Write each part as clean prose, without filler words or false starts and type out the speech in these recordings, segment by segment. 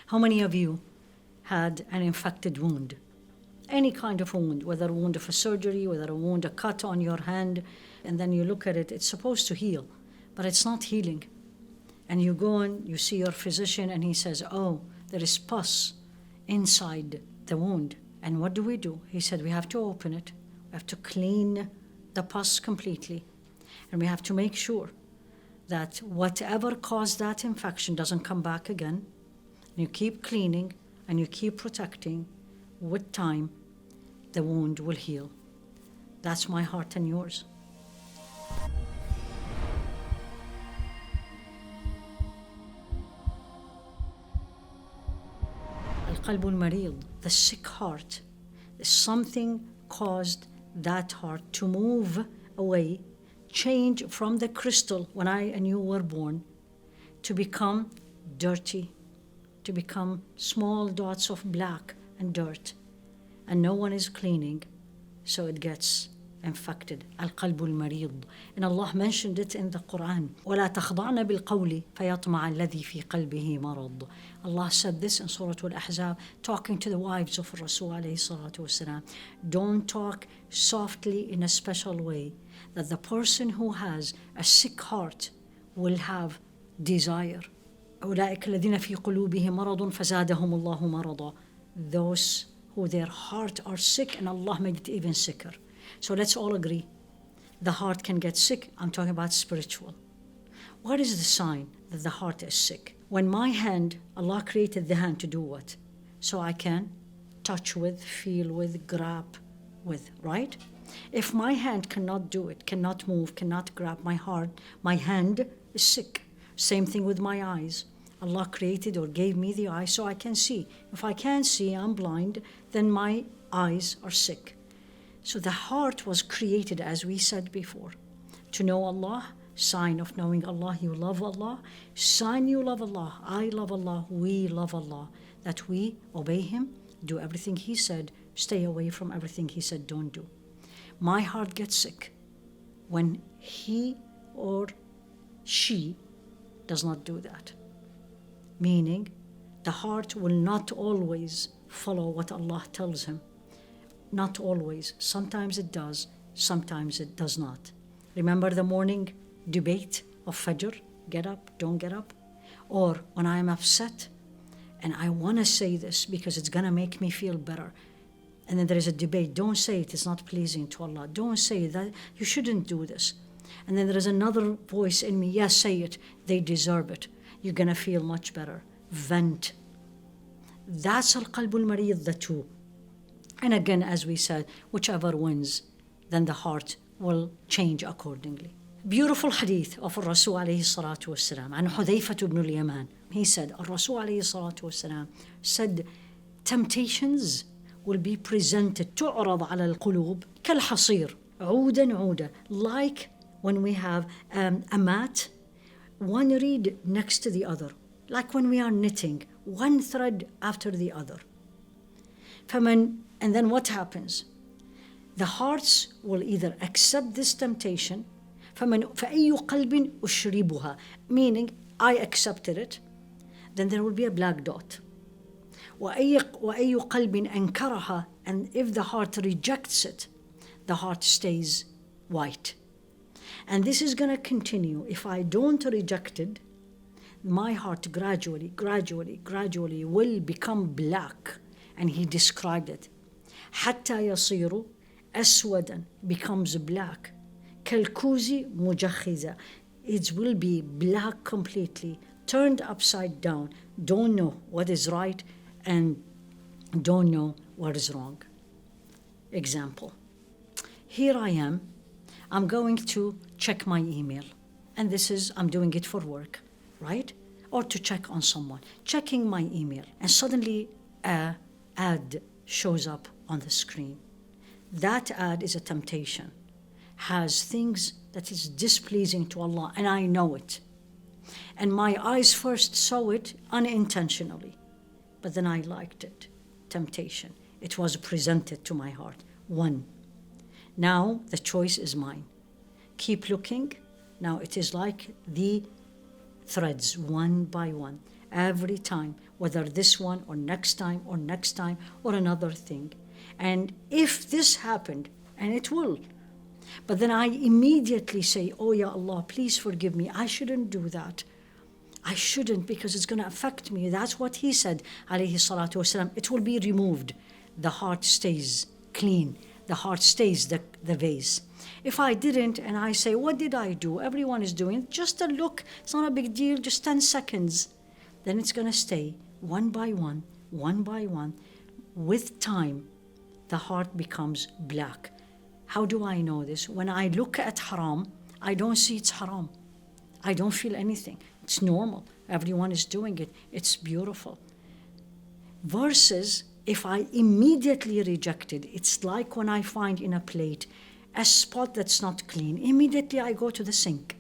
How many of you had an infected wound? Any kind of wound, whether a wound of a surgery, whether a wound, a cut on your hand, and then you look at it, it's supposed to heal, but it's not healing. And you go and you see your physician and he says, oh, there is pus inside the wound. And what do? He said, we have to open it. We have to clean the pus completely. And we have to make sure that whatever caused that infection doesn't come back again. And you keep cleaning and you keep protecting. With time, the wound will heal. That's my heart and yours. Al-qalb al-marid, the sick heart. Something caused that heart to move away, change from the crystal when I and you were born, to become dirty, to become small dots of black and dirt, and no one is cleaning, so it gets infected. Al-qalb al-marid. And Allah mentioned it in the Quran. وَلَا تَخْضَعْنَ بِالْقَوْلِ فَيَطْمَعَ الَّذِي فِي قَلْبِهِ مَرَض. Allah said this in Surah Al-Ahzab, talking to the wives of Rasul alayhi salatu wasalam. Don't talk softly in a special way, that the person who has a sick heart will have desire. أولئك الذين في قلوبهم مرض فزادهم الله مرضا. Those who their heart are sick, and Allah made it even sicker. So let's all agree, the heart can get sick. I'm talking about spiritual. What is the sign that the heart is sick? When my hand, Allah created the hand to do what? So I can touch with, feel with, grab with, right? If my hand cannot do it, cannot move, cannot grab my heart, my hand is sick. Same thing with my eyes. Allah created or gave me the eye so I can see. If I can't see, I'm blind, then my eyes are sick. So the heart was created, as we said before, to know Allah, sign of knowing Allah, you love Allah, sign you love Allah, I love Allah, we love Allah, that we obey Him, do everything He said, stay away from everything He said don't do. My heart gets sick when he or she does not do that. Meaning, the heart will not always follow what Allah tells him. Not always. Sometimes it does, sometimes it does not. Remember the morning debate of Fajr? Get up, don't get up? Or when I am upset and I want to say this because it's going to make me feel better. And then there is a debate. Don't say it, it's not pleasing to Allah. Don't say that, you shouldn't do this. And then there is another voice in me, yes, say it, they deserve it. You're going to feel much better. Vent. That's al-qalb al-marid, the two. And again, as we said, whichever wins, then the heart will change accordingly. Beautiful hadith of Rasul alayhi salatu wasalam, and Haifaa ibn al-Yaman. He said, Rasul alayhi salatu wasalam said, temptations will be presented, تعرض على القلوب كالحصير عودا عودا, like when we have a mat, one reed next to the other, like when we are knitting, one thread after the other. And then what happens? The hearts will either accept this temptation, فأي قلب أشربها, meaning I accepted it, then there will be a black dot. وأي قلب أنكرها, and if the heart rejects it, the heart stays white. And this is going to continue. If I don't reject it, my heart gradually will become black. And he described it. حتى يصير أسودا, becomes black. كالكوز مجخزة, it will be black completely, turned upside down, don't know what is right and don't know what is wrong. Example. Here I am. I'm going to check my email. And I'm doing it for work, right? Or to check on someone. Checking my email. And suddenly a ad shows up on the screen. That ad is a temptation. Has things that is displeasing to Allah, and I know it. And my eyes first saw it unintentionally. But then I liked it. Temptation. It was presented to my heart. One. Now the choice is mine. Keep looking. Now it is like the threads, one by one. every time, whether this one or next time or next time or another thing. And if this happened, and it will, but then I immediately say, oh ya Allah, please forgive me. I shouldn't do that. I shouldn't, because it's going to affect me. That's what he said, alayhi salatu wasalam. It will be removed. The heart stays clean. The heart stays the vase. If I didn't, and I say, what did I do? Everyone is doing just a look. It's not a big deal, just 10 seconds. Then it's going to stay one by one, one by one. With time, the heart becomes black. How do I know this? When I look at haram, I don't see it's haram. I don't feel anything. It's normal. Everyone is doing it. It's beautiful. Versus if I immediately reject it, it's like when I find in a plate a spot that's not clean. Immediately I go to the sink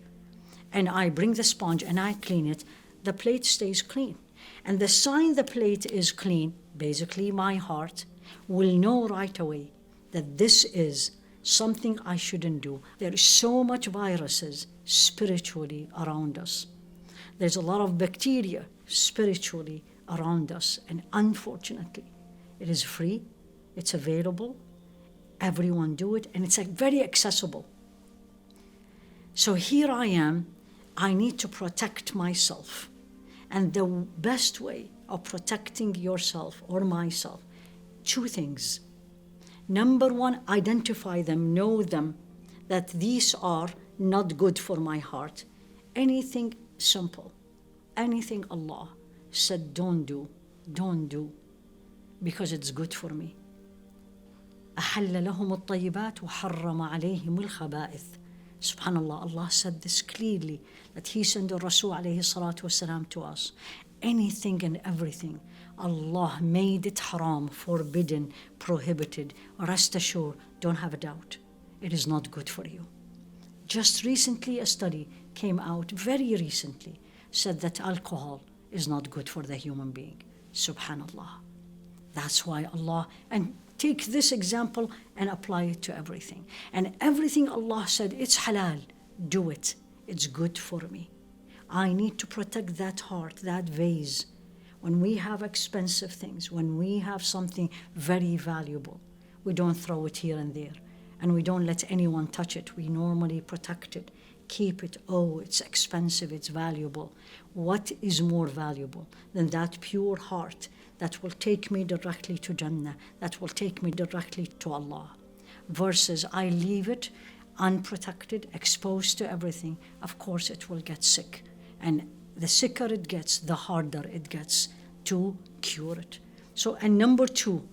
and I bring the sponge and I clean it. The plate stays clean. And the sign the plate is clean, basically my heart, will know right away that this is something I shouldn't do. There is so much viruses spiritually around us. There's a lot of bacteria spiritually around us. And unfortunately, it is free, it's available, everyone do it, and it's very accessible. So here I am, I need to protect myself. And the best way of protecting yourself or myself, two things. Number one, identify them, know them, that these are not good for my heart. Anything simple, anything Allah said don't do, because it's good for me. أحل لهم الطيبات وحرم عليهم الخبائث. Subhanallah, Allah said this clearly, that He sent the Rasul alayhi salatu wasalam to us. Anything and everything, Allah made it haram, forbidden, prohibited. Rest assured, don't have a doubt, it is not good for you. Just recently a study came out, very recently, said that alcohol is not good for the human being. Subhanallah. That's why Allah, and take this example and apply it to everything. And everything Allah said, it's halal, do it. It's good for me. I need to protect that heart, that vase. When we have expensive things, when we have something very valuable, we don't throw it here and there. And we don't let anyone touch it. We normally protect it, keep it. Oh, it's expensive, it's valuable. What is more valuable than that pure heart that will take me directly to Jannah, that will take me directly to Allah? Versus I leave it unprotected, exposed to everything. Of course it will get sick. And the sicker it gets, the harder it gets to cure it. So, and number two,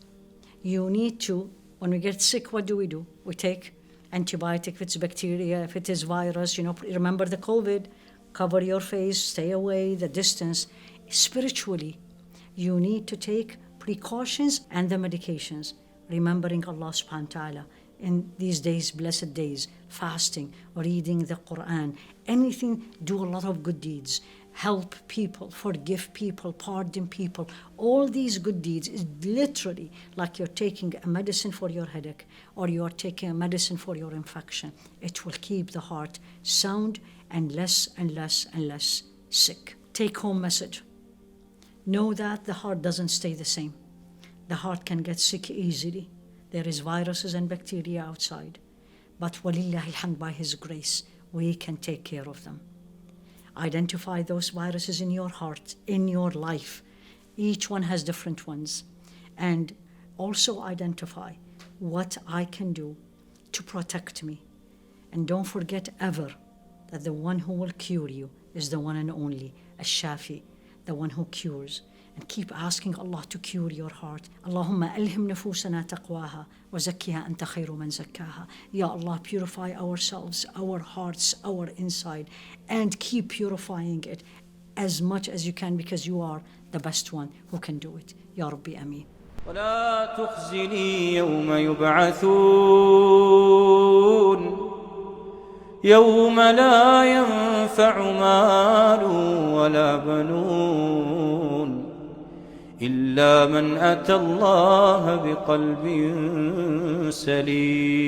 you need to, when we get sick, what do? We take antibiotic if it's bacteria, if it is virus, remember the COVID, cover your face, stay away, the distance. Spiritually, you need to take precautions and the medications, remembering Allah subhanahu wa ta'ala in these days, blessed days, fasting, reading the Quran, anything, do a lot of good deeds, help people, forgive people, pardon people. All these good deeds is literally like you're taking a medicine for your headache or you're taking a medicine for your infection. It will keep the heart sound and less sick. Take home message. Know that the heart doesn't stay the same. The heart can get sick easily. There is viruses and bacteria outside. But walillahi alhamd, by His grace, we can take care of them. Identify those viruses in your heart, in your life. Each one has different ones. And also identify what I can do to protect me. And don't forget ever that the one who will cure you is the one and only, Ash-Shafi, the one who cures. And keep asking Allah to cure your heart. Allahumma alhim nufusana taqwaha wa zakkiha anta khayru man zakkaha. Ya Allah, purify ourselves, our hearts, our inside, and keep purifying it as much as you can, because you are the best one who can do it. Ya Rabbi, Ameen. ولا تخزني يوم يبعثون يوم لا ينفع مال ولا بنون إلا من أتى الله بقلب سليم.